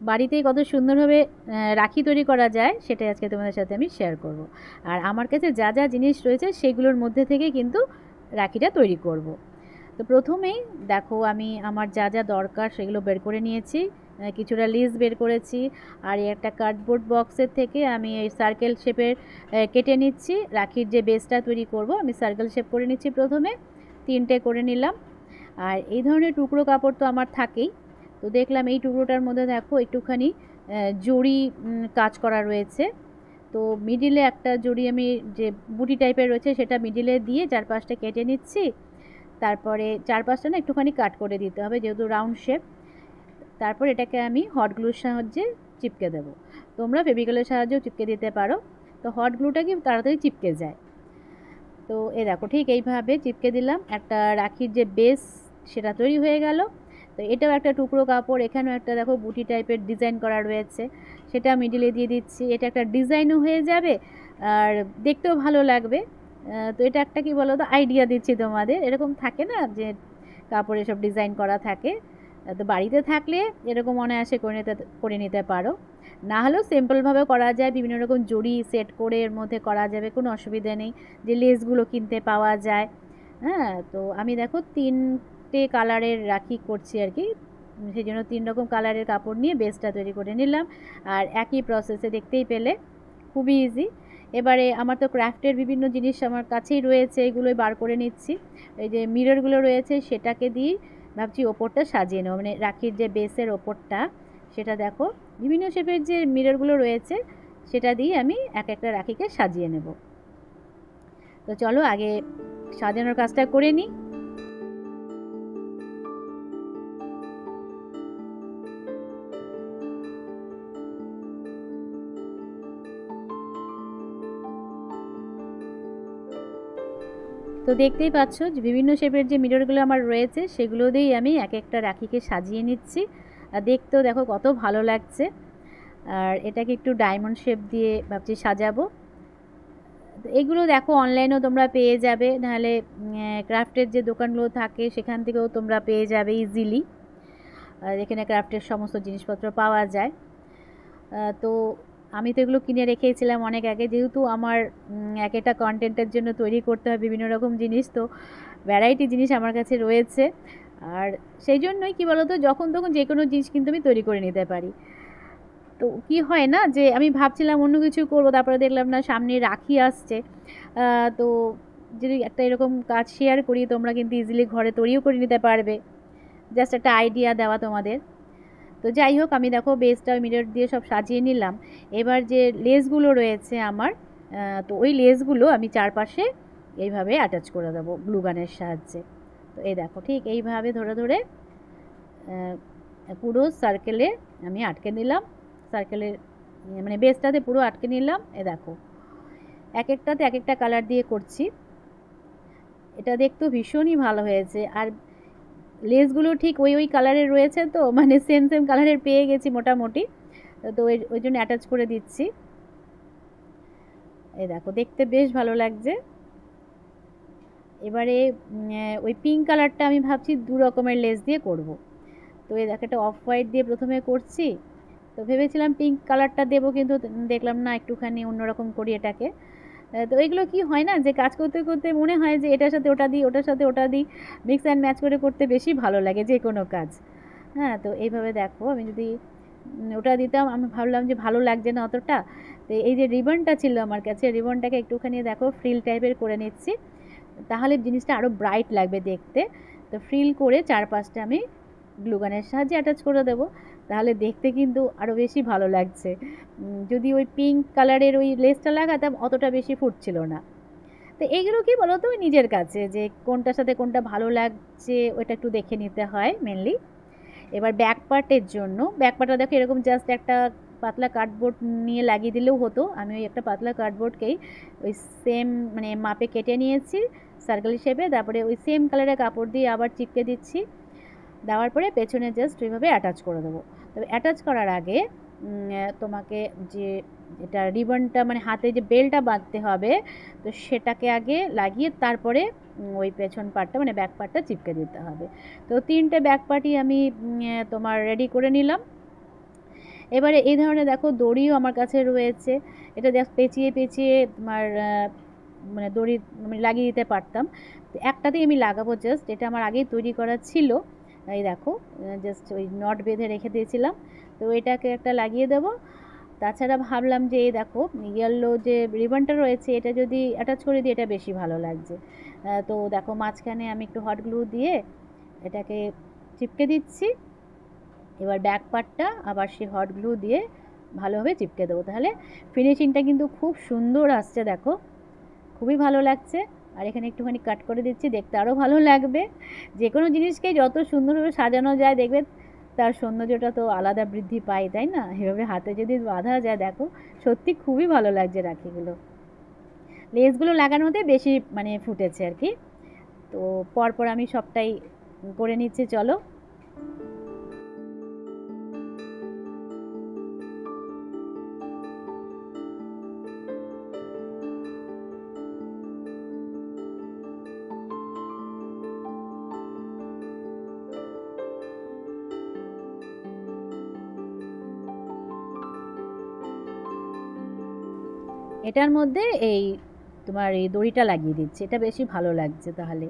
বাড়িতেই কত সুন্দরভাবে রাখি তৈরি করা যায় সেটাই আজকে তোমাদের সাথে আমি শেয়ার করব। আর আমার কাছে যা যা জিনিস রয়েছে সেগুলোর মধ্যে থেকে কিন্তু রাখিটা তৈরি করব। তো প্রথমেই দেখো আমি আমার যা যা দরকার সেগুলো বের করে নিয়েছি, কিছুটা লিস্ট বের করেছি। আর এই একটা কার্ডবোর্ড বক্সের থেকে আমি এই সার্কেল শেপের কেটে নিচ্ছি। রাখির যে বেসটা তৈরি করব আমি সার্কেল শেপ করে নিচ্ছি, প্রথমে 3টে করে নিলাম। আর এই ধরনের টুকরো কাপড় তো আমার থাকেই। তো দেখলাম এই টুকরোটার মধ্যে দেখো একটুখানি জড়ি কাজ করা রয়েছে। তো মিডিলে একটা জড়ি আমি যে বুটি টাইপের রয়েছে সেটা মিডিলে দিয়ে চারপাশটা কেটে নিচ্ছি। তারপরে চারপাশটা না একটুখানি কাট করে দিতে হবে যেহেতু রাউন্ড শেপ। তারপর এটাকে আমি হট গ্লুর সাহায্যে চিপকে দেবো। তোমরা ফেভিকলের সাহায্যেও চিপকে দিতে পারো। তো হট গ্লুটা কি তাড়াতাড়ি চিপকে যায়। তো এ দেখো ঠিক এইভাবে চিপকে দিলাম, একটা রাখির যে বেস সেটা তৈরি হয়ে গেল। তো এটাও একটা টুকরো কাপড়, এখানেও একটা দেখো বুটি টাইপের ডিজাইন করা রয়েছে, সেটা মিডিলে দিয়ে দিচ্ছি। এটা একটা ডিজাইনও হয়ে যাবে আর দেখতেও ভালো লাগবে। তো এটা একটা কি বলো তো আইডিয়া দিচ্ছি তোমাদের, এরকম থাকে না যে কাপড়ে সব ডিজাইন করা থাকে। তো বাড়িতে থাকলে এরকম অনায়াসে করে নিতে পারো। না হলেও সিম্পলভাবে করা যায়, বিভিন্ন রকম জড়ি সেট করে এর মধ্যে করা যাবে, কোনো অসুবিধা নেই। যে লেসগুলো কিনতে পাওয়া যায়। হ্যাঁ, তো আমি দেখো 3টে কালারের রাখি করছি আর কি, সেই জন্য 3 রকম কালারের কাপড় নিয়ে বেসটা তৈরি করে নিলাম। আর একই প্রসেসে দেখতেই পেলে খুবই ইজি। এবারে আমার তো ক্রাফটের বিভিন্ন জিনিস আমার কাছেই রয়েছে, এগুলোই বার করে নিচ্ছি। এই যে মিররগুলো রয়েছে সেটাকে দিয়ে ভাবছি ওপরটা সাজিয়ে নেবো, মানে রাখির যে বেসের ওপরটা সেটা দেখো বিভিন্ন শেপের যে মিররগুলো রয়েছে সেটা দিয়ে আমি এক একটা রাখিকে সাজিয়ে নেব। তো চলো আগে সাজানোর কাজটা করে নিই। তো দেখতেই পাচ্ছ যে বিভিন্ন শেপের যে মিররগুলো আমার রয়েছে সেগুলো দিয়েই আমি এক একটা রাখিকে সাজিয়ে নিচ্ছি। আর দেখতেও দেখো কত ভালো লাগছে। আর এটাকে একটু ডায়মন্ড শেপ দিয়ে ভাবছি সাজাবো। এগুলো দেখো অনলাইনেও তোমরা পেয়ে যাবে, নাহলে ক্রাফটের যে দোকানগুলো থাকে সেখান থেকেও তোমরা পেয়ে যাবে ইজিলি। এখানে ক্রাফটের সমস্ত জিনিসপত্র পাওয়া যায়। তো আমি তো এগুলো কিনে রেখেছিলাম অনেক আগে, যেহেতু আমার এক একটা কন্টেন্টের জন্য তৈরি করতে হয় বিভিন্ন রকম জিনিস, তো ভ্যারাইটি জিনিস আমার কাছে রয়েছে। আর সেই জন্যই কি বলতো যখন তখন যে কোনো জিনিস কিন্তু আমি তৈরি করে নিতে পারি। তো কি হয় না যে আমি ভাবছিলাম অন্য কিছু করবো, তারপরে দেখলাম না সামনে রাখি আসছে। তো যদি একটা এরকম কাজ শেয়ার করি তোমরা কিন্তু ইজিলি ঘরে তৈরিও করে নিতে পারবে। জাস্ট একটা আইডিয়া দেওয়া তোমাদের। তো যাই হোক আমি দেখো বেসটা মিরর দিয়ে সব সাজিয়ে নিলাম। এবার যে লেসগুলো রয়েছে আমার, তো ওই লেসগুলো আমি চারপাশে এইভাবে অ্যাটাচ করে দেবো গ্লুগানের সাহায্যে। তো এই দেখো ঠিক এইভাবে ধরে ধরে পুরো সার্কেলে আমি আটকে নিলাম। সার্কেলের মানে বেসটাতে পুরো আটকে নিলাম। এ দেখো এক একটাতে এক একটা কালার দিয়ে করছি। এটা দেখতেও ভীষণই ভালো হয়েছে। আর লেসগুলো ঠিক ওই ওই কালারের রয়েছে, তো মানে সেম সেম কালারের পেয়ে গেছি মোটামুটি। তো ওই জন্য অ্যাটাচ করে দিচ্ছি। এই দেখো দেখতে বেশ ভালো লাগছে। এবারে ওই পিঙ্ক কালারটা আমি ভাবছি 2 রকমের লেস দিয়ে করব। তো এই দেখো একটা অফ হোয়াইট দিয়ে প্রথমে করছি। তো ভেবেছিলাম পিঙ্ক কালারটা দেবো, কিন্তু দেখলাম না একটুখানি অন্যরকম করি এটাকে। তো এগুলো কি হয় না যে কাজ করতে করতে মনে হয় যে এটার সাথে ওটা দিই, ওটার সাথে ওটা দিই, মিক্স অ্যান্ড ম্যাচ করে করতে বেশি ভালো লাগে যে কোনো কাজ। হ্যাঁ, তো এইভাবে দেখো আমি যদি ওটা দিতাম আমি ভাবলাম যে ভালো লাগছে না অতটা। তো এই যে রিবনটা ছিল আমার কাছে, রিবনটাকে একটুখানি দেখো ফ্রিল টাইপের করে নিচ্ছি, তাহলে জিনিসটা আরও ব্রাইট লাগবে দেখতে। তো ফ্রিল করে চারপাশটা আমি গ্লুগানের সাহায্যে অ্যাটাচ করে দেবো, তাহলে দেখতে কিন্তু আরও বেশি ভালো লাগছে। যদি ওই পিঙ্ক কালারের ওই লেসটা লাগাতাম অতটা বেশি ফুটছিল না। তো এইগুলো কি বলো তো নিজের কাছে যে কোনটার সাথে কোনটা ভালো লাগছে ওটা একটু দেখে নিতে হয় মেনলি। এবার ব্যাক পার্টের জন্য ব্যাক পার্টটা দেখো এরকম জাস্ট একটা পাতলা কার্ডবোর্ড নিয়ে লাগিয়ে দিলেও হতো। আমি ওই একটা পাতলা কার্ডবোর্ডকেই ওই সেম মানে মাপে কেটে নিয়েছি সার্কেল শেপে, তারপরে ওই সেম কালারের কাপড় দিয়ে আবার চিপকে দিচ্ছি। দেওয়ার পরে পেছনে জাস্ট ওইভাবে অ্যাটাচ করে দেবো। তবে অ্যাটাচ করার আগে তোমাকে যে এটা রিবনটা মানে হাতে যে বেল্টটা বাঁধতে হবে, তো সেটাকে আগে লাগিয়ে তারপরে ওই পেছন পার্টটা মানে ব্যাক পার্টটা চিপকে দিতে হবে। তো 3টে ব্যাক পার্টই আমি তোমার রেডি করে নিলাম। এবারে এই ধরনের দেখো দড়িও আমার কাছে রয়েছে, এটা জাস্ট পেঁচিয়ে পেঁচিয়ে তোমার মানে দড়ি মানে লাগিয়ে দিতে পারতাম। একটাতেই আমি লাগাবো জাস্ট, এটা আমার আগেই তৈরি করা ছিল। এই দেখো জাস্ট ওই নট বেঁধে রেখে দিয়েছিলাম, তো এটাকে একটা লাগিয়ে দেবো। তাছাড়া ভাবলাম যে এই দেখো ইয়েলো যে রিবনটা রয়েছে এটা যদি অ্যাটাচ করে দিই এটা বেশি ভালো লাগছে। তো দেখো মাঝখানে আমি একটু হট গ্লু দিয়ে এটাকে চিপকে দিচ্ছি। এবার ব্যাক পার্টটা আবার সেই হট গ্লু দিয়ে ভালোভাবে চিপকে দেবো, তাহলে ফিনিশিংটা কিন্তু খুব সুন্দর আসছে, দেখো খুবই ভালো লাগছে। আর এখানে একটুখানি কাট করে দিচ্ছি, দেখতে আরও ভালো লাগবে। যে কোনো জিনিসকে যত সুন্দরভাবে সাজানো যায় দেখবে তার সৌন্দর্যটা তো আলাদা বৃদ্ধি পায়, তাই না? এভাবে হাতে যদি বাঁধা যায় দেখো সত্যি খুবই ভালো লাগছে রাখিগুলো। লেসগুলো লাগানোতে বেশি মানে ফুটেছে আর কি। তো পরপর আমি সবটাই করে নিচ্ছি, চলো। এটার মধ্যে এই তোমার এই দড়িটা লাগিয়ে দিচ্ছি, এটা বেশি ভালো লাগছে তাহলে।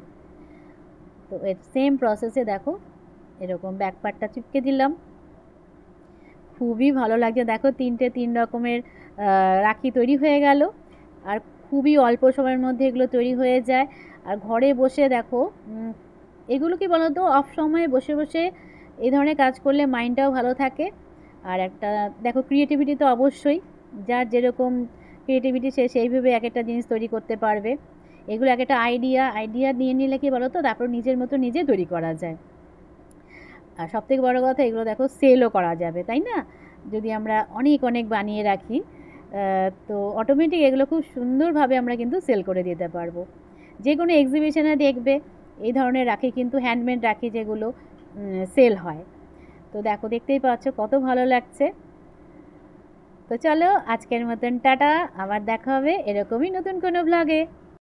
তো এর সেম প্রসেসে দেখো এরকম ব্যাক পার্টটা চিপকে দিলাম, খুবই ভালো লাগছে। দেখো তিন রকমের রাখি তৈরি হয়ে গেল, আর খুবই অল্প সময়ের মধ্যে এগুলো তৈরি হয়ে যায়। আর ঘরে বসে দেখো এগুলো কি বলো তো, অফ সময়ে বসে বসে এই ধরনের কাজ করলে মাইন্ডটাও ভালো থাকে। আর একটা দেখো ক্রিয়েটিভিটি তো অবশ্যই, যার যেরকম ক্রিয়েটিভিটি সে সেইভাবে এক একটা জিনিস তৈরি করতে পারবে। এগুলো এক একটা আইডিয়া নিয়ে নিলে কি বলো তো, তারপর নিজের মতো নিজে তৈরি করা যায়। আর সবথেকে বড় কথা এগুলো দেখো সেলও করা যাবে, তাই না? যদি আমরা অনেক অনেক বানিয়ে রাখি তো অটোমেটিক এগুলো খুব সুন্দরভাবে আমরা কিন্তু সেল করে দিতে পারবো। যে কোনো এক্সিবিশনে দেখবে এই ধরনের রাখি কিন্তু হ্যান্ডমেড রাখি যেগুলো সেল হয়। তো দেখো দেখতেই পাচ্ছ কত ভালো লাগছে। তো চলো আজকের মতন টাটা, আবার দেখা হবে এরকমই নতুন কোনো ব্লগে।